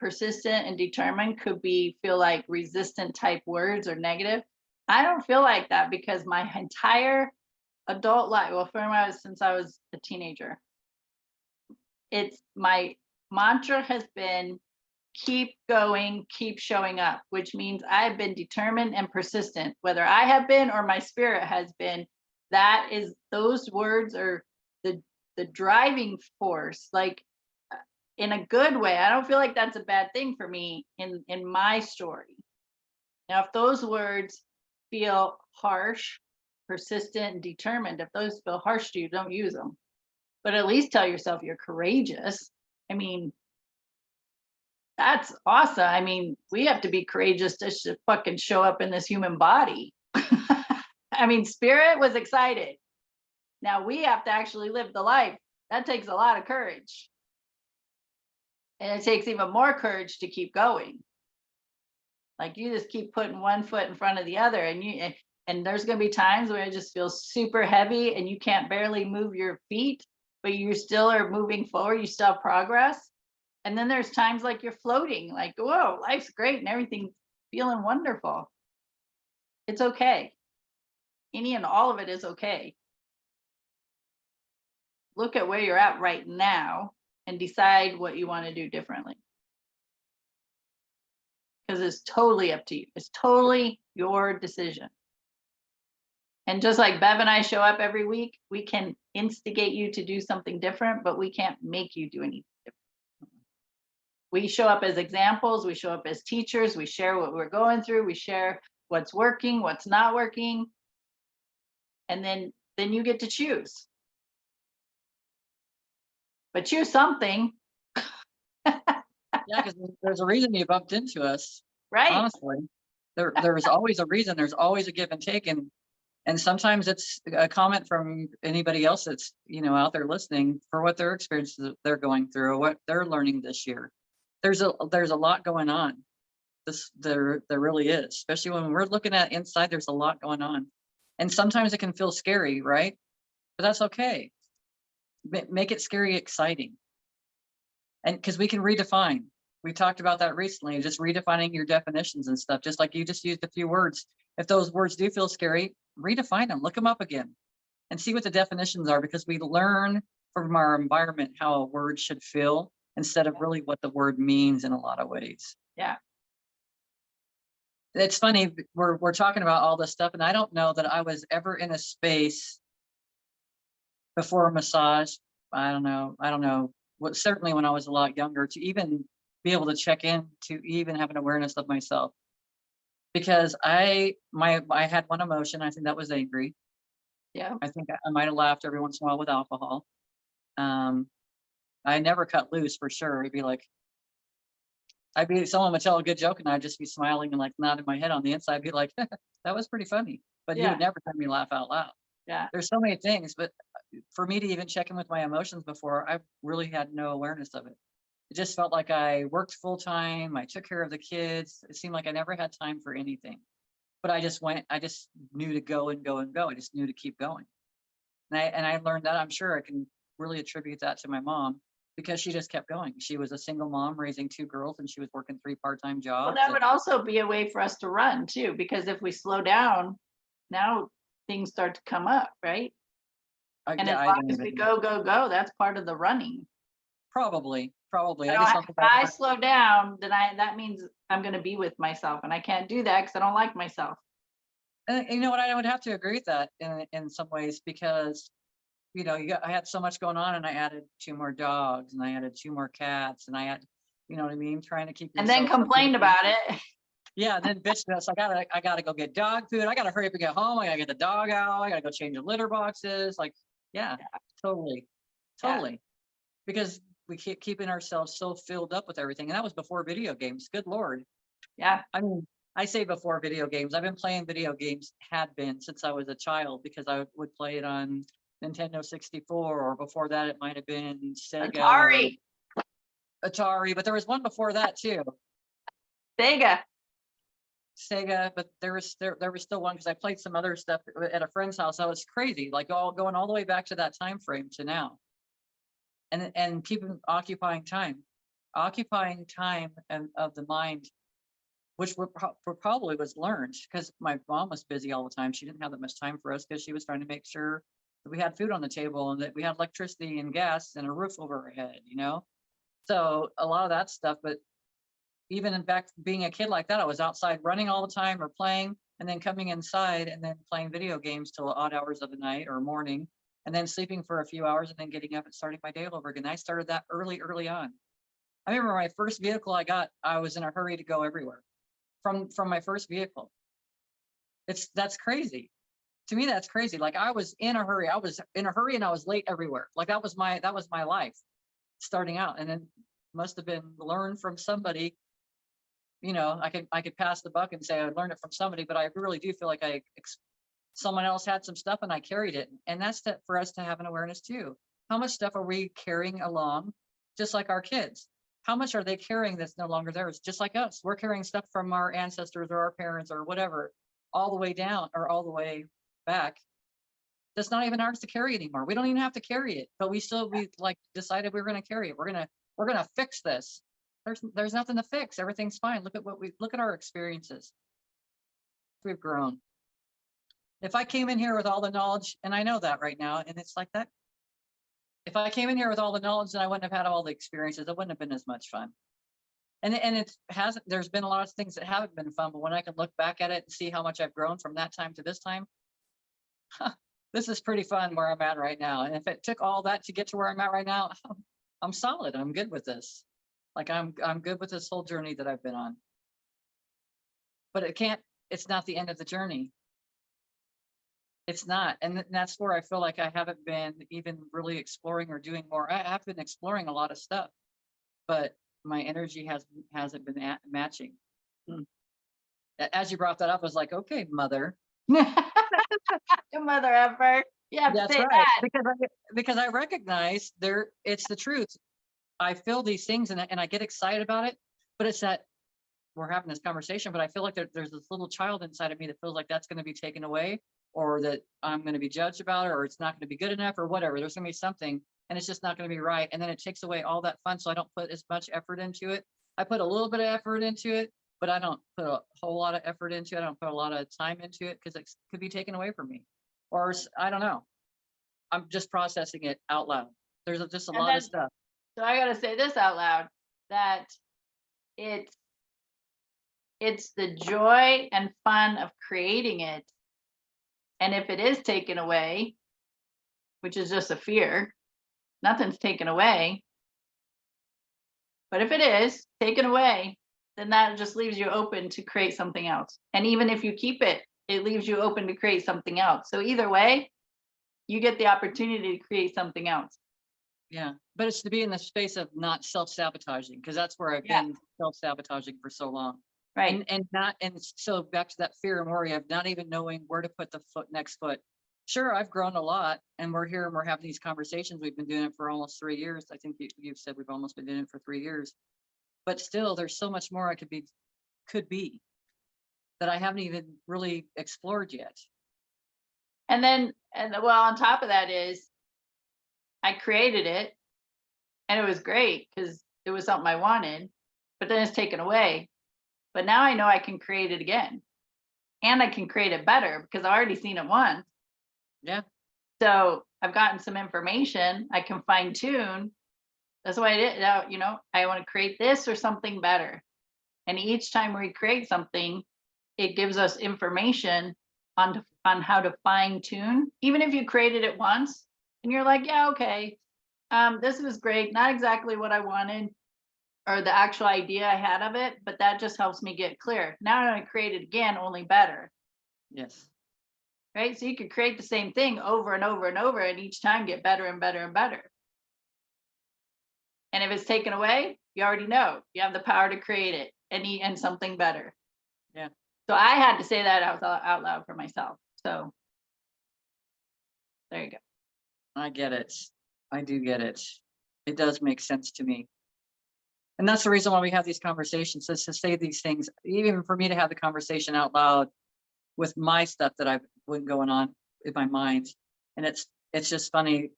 persistent and determined could feel like resistant type words or negative. I don't feel like that because my entire adult life, well, since I was a teenager, it's my mantra has been keep going, keep showing up, which means I've been determined and persistent, whether I have been or my spirit has been. Those words are the driving force, like in a good way. I don't feel like that's a bad thing for me in my story. Now, if those words feel harsh, persistent, and determined, if those feel harsh to you, don't use them. But at least tell yourself you're courageous. I mean, that's awesome. I mean, we have to be courageous to fucking show up in this human body. I mean, spirit was excited. Now we have to actually live the life. That takes a lot of courage. And it takes even more courage to keep going. Like, you just keep putting one foot in front of the other, and there's going to be times where it just feels super heavy and you can't barely move your feet, but you still are moving forward. You still have progress. And then there's times like you're floating, like, whoa, life's great and everything's feeling wonderful. It's okay. Any and all of it is okay. Look at where you're at right now and decide what you want to do differently. Because it's totally up to you. It's totally your decision. And just like Bev and I show up every week, we can instigate you to do something different, but we can't make you do anything different. We show up as examples. We show up as teachers. We share what we're going through. We share what's working, what's not working. And then you get to choose. But choose something, Yeah, because there's a reason you bumped into us, right? honestly. There's always a reason, there's always a give and take, and sometimes it's a comment from anybody else that's, out there listening for what their experiences that they're going through, or what they're learning this year. There's a lot going on. There really is, especially when we're looking at inside, there's a lot going on. And sometimes it can feel scary, right? But that's okay. Make it scary exciting. And because we can redefine. We talked about that recently, just redefining your definitions and stuff, just like you just used a few words. If those words do feel scary, redefine them, look them up again and see what the definitions are, because we learn from our environment how a word should feel instead of really what the word means in a lot of ways. Yeah. It's funny, we're talking about all this stuff, and I don't know that I was ever in a space before a massage. I don't know. Well, certainly when I was a lot younger, to even be able to check in, to even have an awareness of myself, because I had one emotion. I think that was angry. Yeah. I think I might have laughed every once in a while with alcohol. I never cut loose, for sure. It'd be like, someone would tell a good joke and I'd just be smiling and like nodding my head on the inside, be like, that was pretty funny. But you Yeah. would never hear me laugh out loud. Yeah. There's so many things, but for me to even check in with my emotions before, I really had no awareness of it. It just felt like I worked full time. I took care of the kids. It seemed like I never had time for anything. But I just knew to go and go and go. I just knew to keep going. And I learned that. I'm sure I can really attribute that to my mom, because she just kept going. She was a single mom raising 2 girls, and she was working 3 part-time Well, jobs. that would also be a way for us to run too, because if we slow down, now things start to come up, right? And as I long don't as we even go, go, go, that's part of the running. probably. You I know, just don't if think I slow down, then that means I'm going to be with myself, and I can't do that because I don't like myself. and you know what, I would have to agree with that in some ways, because I had so much going on, and I added 2 more dogs, and I added 2 more cats, and I had, you know what I mean, trying to keep And then yourself complained busy. about it. Yeah, and then bitch this. I gotta go get dog food. I gotta hurry up and get home. I gotta get the dog out. I gotta go change the litter boxes. Like, yeah, totally, Yeah. totally. Because we keep keeping ourselves so filled up with everything. And that was before video games. Good Lord. Yeah. I mean, I say before video games. I've been playing video games, had been since I was a child, because I would play it on Nintendo 64, or before that it might have been Sega Atari. or Atari, but there was one before that too. Sega. Sega, but there was still one, because I played some other stuff at a friend's house. That was crazy, like going all the way back to that time frame to now, and keeping occupying time and of the mind, which probably was learned because my mom was busy all the time. She didn't have that much time for us, because she was trying to make sure that we had food on the table and that we had electricity and gas and a roof over our head, So a lot of that stuff, but even in fact, being a kid like that, I was outside running all the time or playing, and then coming inside and then playing video games till odd hours of the night or morning, and then sleeping for a few hours and then getting up and starting my day all over again. I started that early on. I remember my first vehicle I got, I was in a hurry to go everywhere from my first vehicle. That's crazy. To me, that's crazy. Like, I was in a hurry. I was in a hurry and I was late everywhere. Like, that was my life starting out. And then must have been learned from somebody. I could pass the buck and say I learned it from somebody, but I really do feel like someone else had some stuff and I carried it. And that's for us to have an awareness too. How much stuff are we carrying along, just like our kids? How much are they carrying that's no longer theirs? Just like us, we're carrying stuff from our ancestors or our parents or whatever, all the way down or all the way back. That's not even ours to carry anymore. We don't even have to carry it, but we like decided we were going to carry it. We're going to fix this. There's nothing to fix. Everything's fine. Look at our experiences. We've grown. If I came in here with all the knowledge, and I know that right now, and it's like that. If I came in here with all the knowledge, then I wouldn't have had all the experiences. It wouldn't have been as much fun. And there's been a lot of things that haven't been fun, but when I can look back at it and see how much I've grown from that time to this time, this is pretty fun where I'm at right now. And if it took all that to get to where I'm at right now, I'm solid. I'm good with this. Like, I'm good with this whole journey that I've been on. But it's not the end of the journey. It's not. And that's where I feel like I haven't been even really exploring or doing more. I have been exploring a lot of stuff, but my energy hasn't been matching. As you brought that up, I was like, okay, mother. Your mother effort. You have to That's say right. that. Because I recognize it's the truth. I feel these things and I get excited about it, but it's that we're having this conversation, but I feel like there's this little child inside of me that feels like that's going to be taken away, or that I'm going to be judged about it, or it's not going to be good enough, or whatever. There's going to be something, and it's just not going to be right. And then it takes away all that fun. So I don't put as much effort into it. I put a little bit of effort into it, but I don't put a whole lot of effort into it. I don't put a lot of time into it because it could be taken away from me, or I don't know. I'm just processing it out loud. There's just a lot of stuff. So I got to say this out loud, that it's the joy and fun of creating it. And if it is taken away, which is just a fear, nothing's taken away. But if it is taken away, then that just leaves you open to create something else. And even if you keep it, it leaves you open to create something else. So either way, you get the opportunity to create something else. Yeah, but it's to be in the space of not self-sabotaging, because that's where I've been self-sabotaging for so long. Right. And so back to that fear and worry of not even knowing where to put the next foot. Sure, I've grown a lot, and we're here and we're having these conversations. We've been doing it for almost 3 years. I think you've said we've almost been doing it for 3 years, but still there's so much more I could be that I haven't even really explored yet. And well, on top of that is I created it and it was great because it was something I wanted, but then it's taken away. But now I know I can create it again, and I can create it better because I've already seen it once. Yeah. So I've gotten some information. I can fine tune. That's why I did. I want to create this or something better. And each time we create something, it gives us information on how to fine tune. Even if you created it once and you're like, yeah, okay, this was great. Not exactly what I wanted, or the actual idea I had of it, but that just helps me get clear. Now I'm going to create it again, only better. Yes. Right. So you could create the same thing over and over and over, and each time get better and better and better. And if it's taken away, you already know you have the power to create it and something better. Yeah. So I had to say that out loud for myself. So there you go. I get it. I do get it. It does make sense to me. And that's the reason why we have these conversations, is to say these things, even for me to have the conversation out loud with my stuff that I've been going on in my mind. And it's just funny,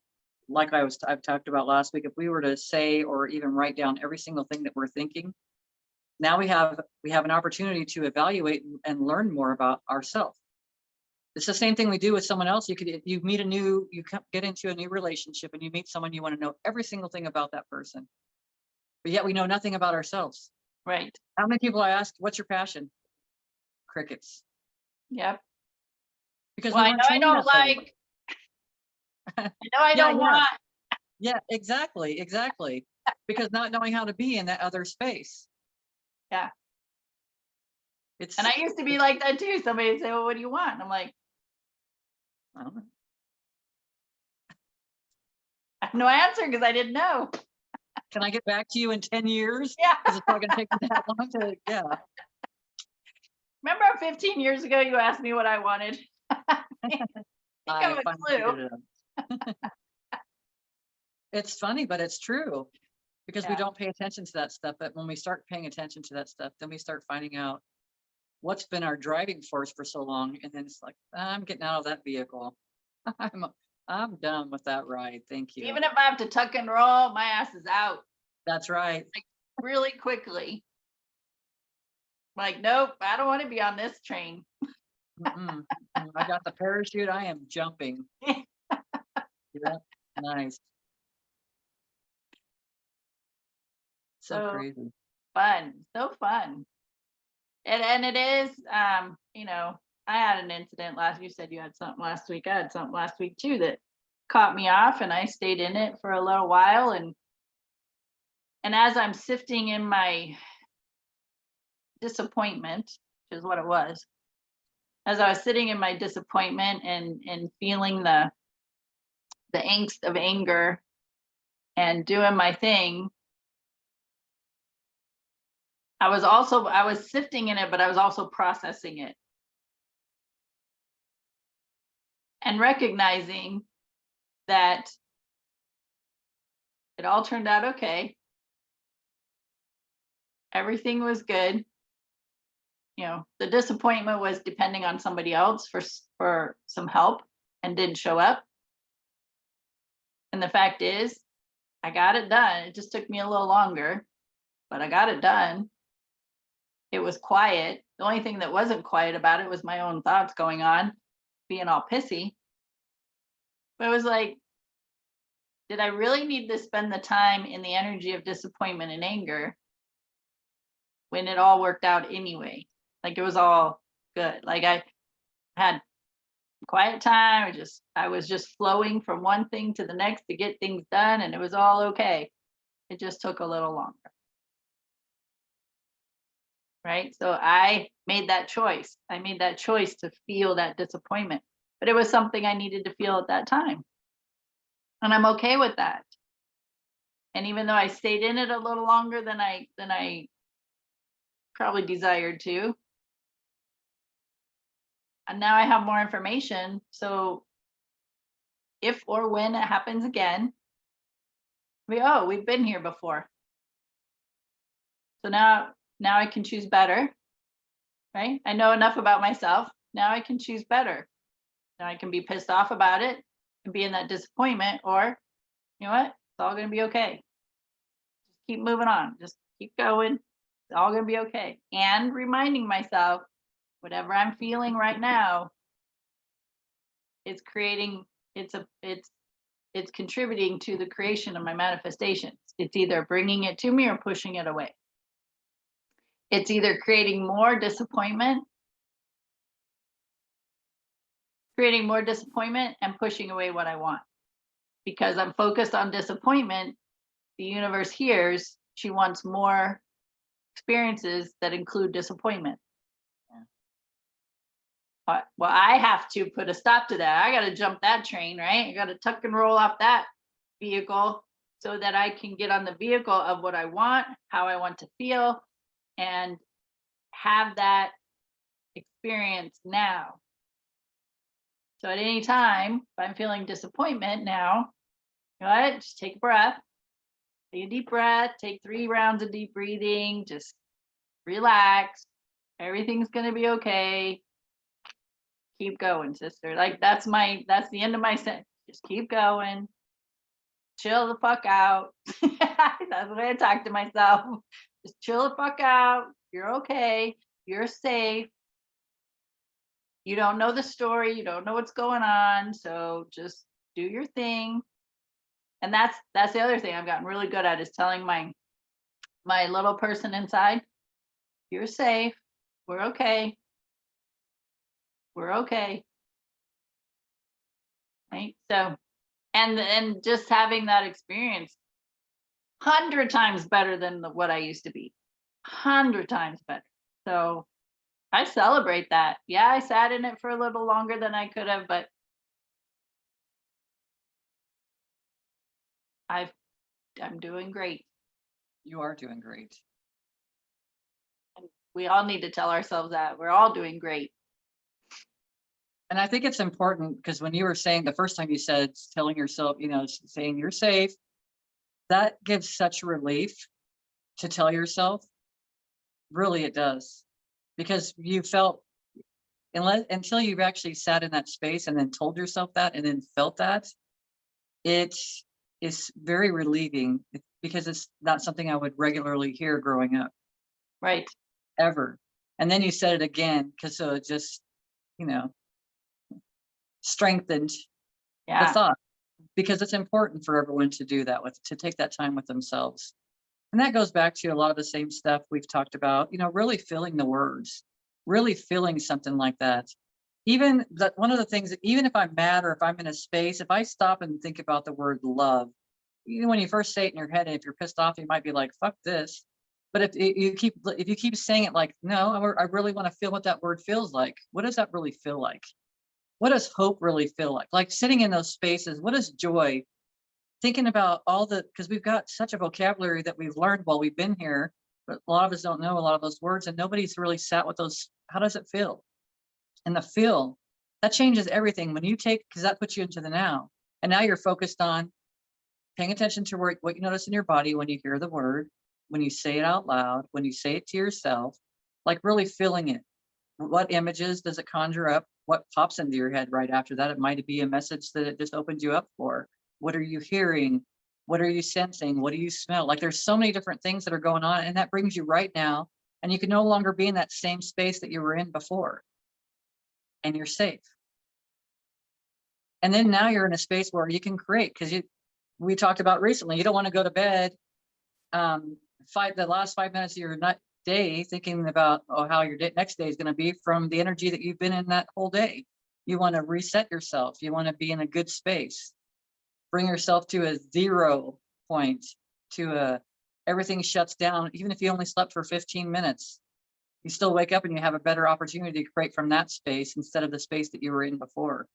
like I've talked about last week, if we were to say or even write down every single thing that we're thinking, now we have an opportunity to evaluate and learn more about ourselves. It's the same thing we do with someone else. You get into a new relationship and you meet someone, you want to know every single thing about that person, but yet we know nothing about ourselves. Right. How many people I ask, what's your passion? Crickets. Yep. Because well, we I know weren't I trained don't that way. like. I know I don't want. Yeah, exactly. Because not knowing how to be in that other space. Yeah. And I used to be like that too. Somebody would say, well, what do you want? And I'm like, I don't know. I have no answer because I didn't know. Can I get back to you in 10 years? Yeah. Because it's not going to take me that long to, yeah. Remember 15 years ago, you asked me what I wanted? I have a finally clue. figured it out. It's funny, but it's true, because we don't pay attention to that stuff. But when we start paying attention to that stuff, then we start finding out what's been our driving force for so long. And then it's like, I'm getting out of that vehicle. I'm done with that ride. Thank you. Even if I have to tuck and roll, my ass is out. That's right. Like really quickly. Like, nope, I don't want to be on this train. I got the parachute. I am jumping. Yeah, nice. So crazy. Fun. So fun. And it is, I had an incident you said you had something last week. I had something last week too that caught me off, and I stayed in it for a little while. And as I'm sifting in my disappointment, which is what it was, as I was sitting in my disappointment and feeling the angst of anger and doing my thing, I was sifting in it, but I was also processing it and recognizing that it all turned out okay. Everything was good. You know, the disappointment was depending on somebody else for some help and didn't show up. And the fact is, I got it done. It just took me a little longer, but I got it done. It was quiet. The only thing that wasn't quiet about it was my own thoughts going on, being all pissy. But it was like, did I really need to spend the time in the energy of disappointment and anger when it all worked out anyway? Like, it was all good. Like, I had quiet time. I was just flowing from one thing to the next to get things done, and it was all okay. It just took a little longer. Right? So I made that choice. I made that choice to feel that disappointment, but it was something I needed to feel at that time. And I'm okay with that. And even though I stayed in it a little longer than I probably desired to, and now I have more information. So if or when it happens again, we've been here before. So now I can choose better, right? I know enough about myself. Now I can choose better. Now I can be pissed off about it and be in that disappointment, or you know what? It's all going to be okay. Just keep moving on. Just keep going. It's all going to be okay. And reminding myself, whatever I'm feeling right now, it's creating, it's contributing to the creation of my manifestations. It's either bringing it to me or pushing it away. It's either creating more disappointment and pushing away what I want. Because I'm focused on disappointment, the universe hears she wants more experiences that include disappointment. Well, I have to put a stop to that. I got to jump that train, right? I got to tuck and roll off that vehicle so that I can get on the vehicle of what I want, how I want to feel, and have that experience now. So at any time, if I'm feeling disappointment now, you know what? Just take a breath, take a deep breath, take 3 rounds of deep breathing, just relax. Everything's going to be okay. Keep going, sister. Like, that's the end of my sentence. Just keep going. Chill the fuck out. That's the way I talk to myself. Just chill the fuck out. You're okay. You're safe. You don't know the story. You don't know what's going on. So just do your thing. And that's the other thing I've gotten really good at, is telling my little person inside, you're safe. We're okay. We're okay. Right? So, and just having that experience 100 times better than what I used to be. 100 times better. So I celebrate that. Yeah, I sat in it for a little longer than I could have, but I'm doing great. You are doing great. And we all need to tell ourselves that we're all doing great. And I think it's important, because when you were saying the first time you said telling yourself, saying you're safe, that gives such relief to tell yourself. Really, it does. Because you felt, until you've actually sat in that space and then told yourself that and then felt that, it is very relieving, because it's not something I would regularly hear growing up. Right. Ever. And then you said it again, because so it just, strengthened the thought, because it's important for everyone to do that, to take that time with themselves. And that goes back to a lot of the same stuff we've talked about, really feeling the words, really feeling something like that. Even that, one of the things that, even if I'm mad or if I'm in a space, if I stop and think about the word love, when you first say it in your head, and if you're pissed off, you might be like, fuck this. But if you keep saying it like, no, I really want to feel what that word feels like. What does that really feel like? What does hope really feel like? Like sitting in those spaces, what is joy? Thinking about all because we've got such a vocabulary that we've learned while we've been here, but a lot of us don't know a lot of those words, and nobody's really sat with those. How does it feel? And the feel, that changes everything when you take, because that puts you into the now. And now you're focused on paying attention to what you notice in your body when you hear the word, when you say it out loud, when you say it to yourself, like really feeling it. What images does it conjure up? What pops into your head right after that? It might be a message that it just opens you up for. What are you hearing? What are you sensing? What do you smell? Like there's so many different things that are going on, and that brings you right now. And you can no longer be in that same space that you were in before. And you're safe. And then now you're in a space where you can create, because we talked about recently, you don't want to go to bed the last 5 minutes of your day thinking about how your next day is going to be from the energy that you've been in that whole day. You want to reset yourself. You want to be in a good space. Bring yourself to a 0 point, everything shuts down. Even if you only slept for 15 minutes, you still wake up and you have a better opportunity to create from that space instead of the space that you were in before.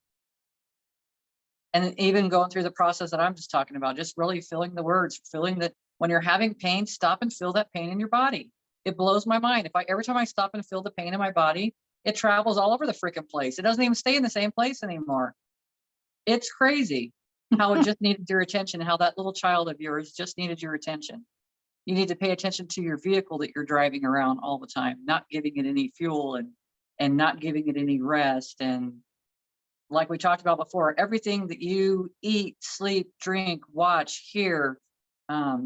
And even going through the process that I'm just talking about, just really feeling the words, feeling that when you're having pain, stop and feel that pain in your body. It blows my mind. Every time I stop and feel the pain in my body, it travels all over the freaking place. It doesn't even stay in the same place anymore. It's crazy how it just needed your attention, how that little child of yours just needed your attention. You need to pay attention to your vehicle that you're driving around all the time, not giving it any fuel and not giving it any rest. And like we talked about before, everything that you eat, sleep, drink, watch, hear,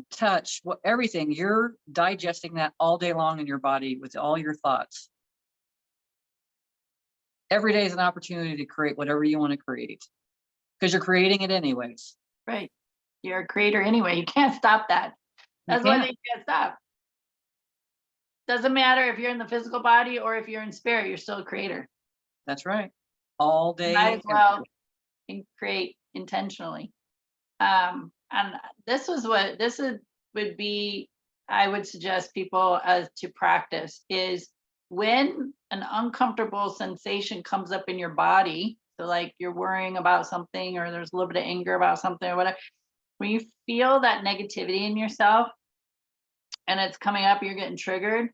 touch, everything, you're digesting that all day long in your body with all your thoughts. Every day is an opportunity to create whatever you want to create, because you're creating it anyways. Right. You're a creator anyway. You can't stop that. That's one thing you can't stop. Doesn't matter if you're in the physical body or if you're in spirit, you're still a creator. That's right. All day. Might as well create intentionally. And would be, I would suggest people as to practice is when an uncomfortable sensation comes up in your body. So like you're worrying about something, or there's a little bit of anger about something or whatever. When you feel that negativity in yourself and it's coming up, you're getting triggered.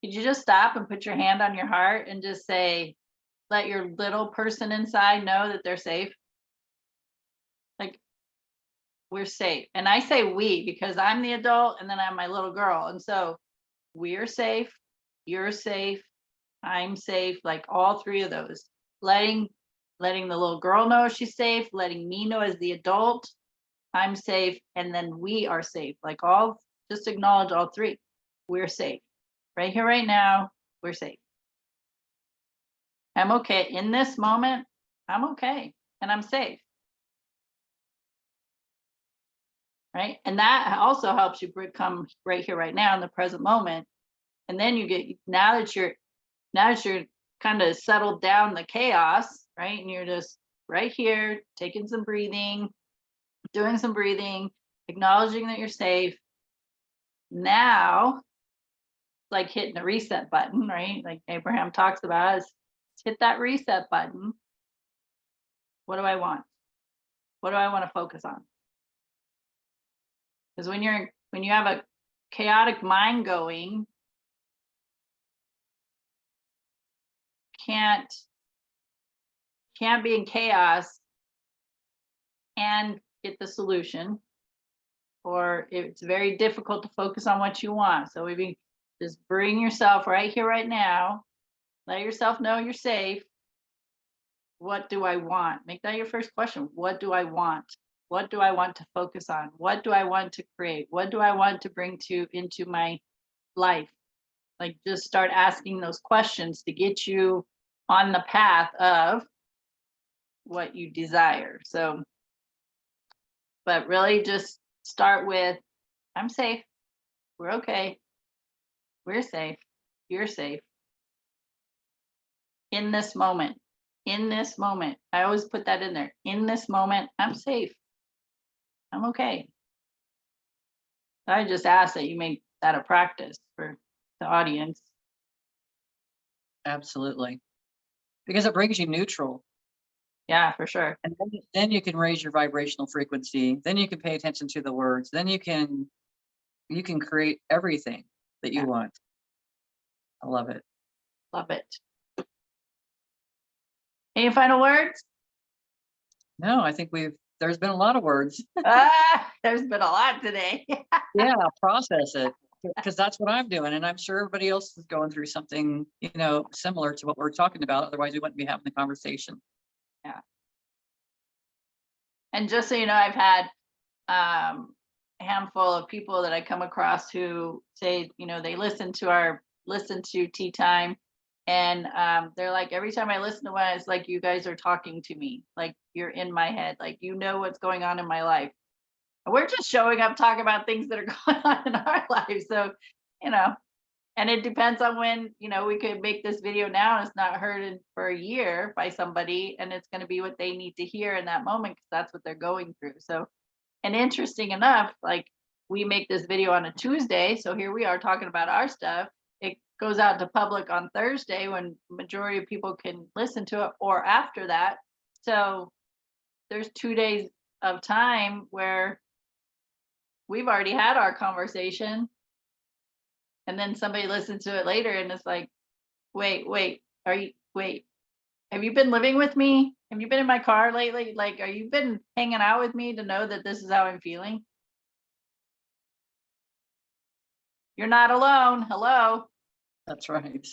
Could you just stop and put your hand on your heart and just say, let your little person inside know that they're safe? Like, we're safe. And I say we because I'm the adult and then I'm my little girl. And so we're safe, you're safe, I'm safe, like all three of those. Letting the little girl know she's safe, letting me know as the adult I'm safe, and then we are safe. Like just acknowledge all three. We're safe. Right here, right now, we're safe. I'm okay. In this moment, I'm okay and I'm safe. Right. And that also helps you become right here, right now in the present moment. And then you get, now that you're kind of settled down the chaos, right? And you're just right here, taking some breathing, doing some breathing, acknowledging that you're safe. Now, like hitting the reset button, right? Like Abraham talks about, is hit that reset button. What do I want? What do I want to focus on? Because when you have a chaotic mind going, can't be in chaos and get the solution, or it's very difficult to focus on what you want. So maybe just bring yourself right here, right now. Let yourself know you're safe. What do I want? Make that your first question. What do I want? What do I want to focus on? What do I want to create? What do I want to bring into my life? Like, just start asking those questions to get you on the path of what you desire. So, but really just start with, I'm safe. We're okay. We're safe. You're safe. In this moment. In this moment. I always put that in there. In this moment, I'm safe. I'm okay. I just ask that you may that a practice for the audience. Absolutely. Because it brings you neutral. Yeah, for sure. And then you can raise your vibrational frequency. Then you can pay attention to the words. Then you can create everything that you Yeah, want. I love it. love it. Any final words? No, I think there's been a lot of words. There's been a lot today. Yeah, process it because that's what I'm doing. And I'm sure everybody else is going through something, similar to what we're talking about. Otherwise, we wouldn't be having the conversation. Yeah. And just so you know, I've had a handful of people that I come across who say, they listen to Tea Time, and they're like, every time I listen to it, it's like you guys are talking to me, like you're in my head, like you know what's going on in my life. And we're just showing up talking about things that are going on in our lives. So, you know, and it depends on when, we could make this video now and it's not heard for a year by somebody, and it's going to be what they need to hear in that moment because that's what they're going through. So, and interesting enough, like we make this video on a Tuesday, so here we are talking about our stuff. It goes out to public on Thursday when majority of people can listen to it, or after that. So there's 2 days of time where we've already had our conversation, and then somebody listens to it later and it's like, wait, have you been living with me? Have you been in my car lately? Like, are you been hanging out with me to know that this is how I'm feeling? You're not alone. Hello. That's right.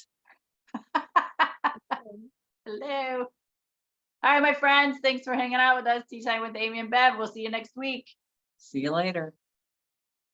Hello. All right, my friends. Thanks for hanging out with us. Tea Time with Amy and Bev. We'll see you next week. See you later.